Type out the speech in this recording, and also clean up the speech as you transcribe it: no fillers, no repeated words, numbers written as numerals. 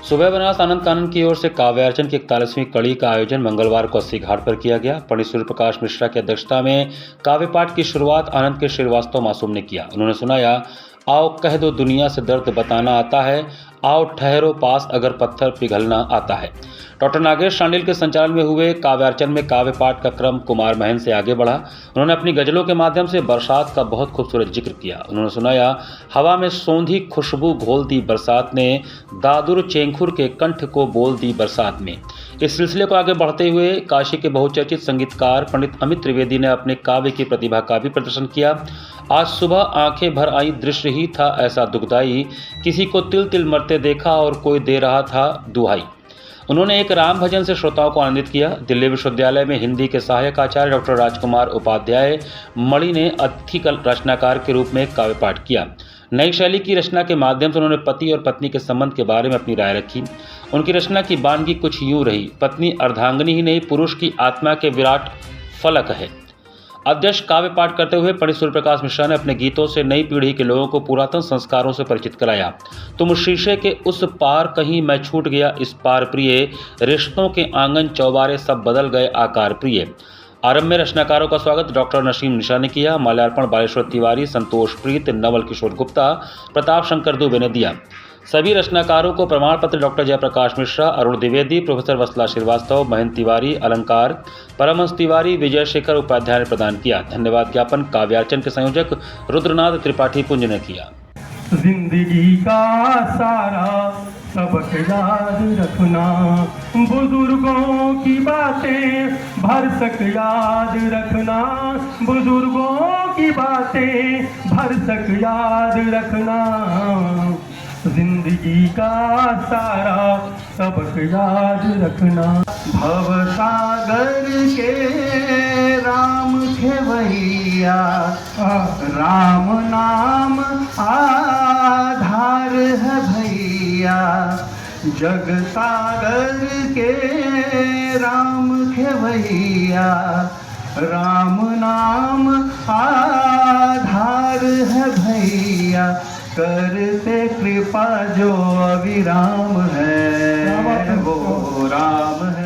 सुबह बनास आनंद कानन की ओर से काव्यार्चन की 41वीं कड़ी का आयोजन मंगलवार को अस्सी घाट पर किया गया। पंडित सूर्य प्रकाश मिश्रा की अध्यक्षता में काव्य पाठ की शुरुआत आनंद के श्रीवास्तव मासूम ने किया। उन्होंने सुनाया, आओ कह दो दुनिया से दर्द बताना आता है, आओ ठहरो पास अगर पत्थर पिघलना आता है। डॉक्टर नागेश शांडिल के संचालन में हुए काव्यार्चन में काव्य पाठ का क्रम कुमार महन से आगे बढ़ा। उन्होंने अपनी गजलों के माध्यम से बरसात का बहुत खूबसूरत जिक्र किया। उन्होंने सुनाया, हवा में सौंधी खुशबू घोल दी बरसात ने, दादुर चेंखुर के कंठ को बोल दी बरसात में। इस सिलसिले को आगे बढ़ते हुए काशी के बहुचर्चित संगीतकार पंडित अमित त्रिवेदी ने अपने काव्य की प्रतिभा का भी प्रदर्शन किया। आज सुबह आंखें भर आई, दृश्य ही था ऐसा दुखदाई, किसी को तिल तिल मरते देखा और कोई दे रहा था दुहाई। उन्होंने एक राम भजन से श्रोताओं को आनंदित किया। दिल्ली विश्वविद्यालय में हिंदी के सहायक आचार्य डॉक्टर राजकुमार उपाध्याय मणि ने अतिथि रचनाकार के रूप में काव्य पाठ किया। नई शैली की रचना के माध्यम से उन्होंने पति और पत्नी के संबंध के बारे में अपनी राय रखी। उनकी रचना की बानगी कुछ यूं रही, पत्नी अर्धांगिनी ही नहीं, पुरुष की आत्मा के विराट फलक है। अध्यक्ष काव्य पाठ करते हुए पंडित सूर्य प्रकाश मिश्रा ने अपने गीतों से नई पीढ़ी के लोगों को पुरातन संस्कारों से परिचित कराया। तुम शीशे के उस पार कहीं, मैं छूट गया इस पार प्रिय, रिश्तों के आंगन चौबारे सब बदल गए आकार प्रिय। आरंभ में रचनाकारों का स्वागत डॉक्टर नसीम निशा ने किया। माल्यार्पण बालेश्वर तिवारी, संतोष प्रीत, नवल किशोर गुप्ता, प्रताप शंकर दुबे ने दिया। सभी रचनाकारों को प्रमाण पत्र डॉक्टर जयप्रकाश मिश्रा, अरुण द्विवेदी, प्रोफेसर वत्सला श्रीवास्तव, महेंद्र तिवारी, अलंकार, परमहंस तिवारी, विजय शेखर उपाध्याय ने प्रदान किया। धन्यवाद ज्ञापन काव्यार्चन के संयोजक रुद्रनाथ त्रिपाठी पुंज ने किया। जिंदगी का सारा सबक याद रखना, बुजुर्गों की बातें भरसक याद रखना, बुजुर्गों की बातें भरसक याद रखना। जिंदगी का सारा सबक याद रखना। भव सागर के राम खेवैया, राम नाम आधार है भैया। जग सागर के राम खेवैया, राम नाम आधार है भैया। करते कृपा जो अविराम है, वो राम है।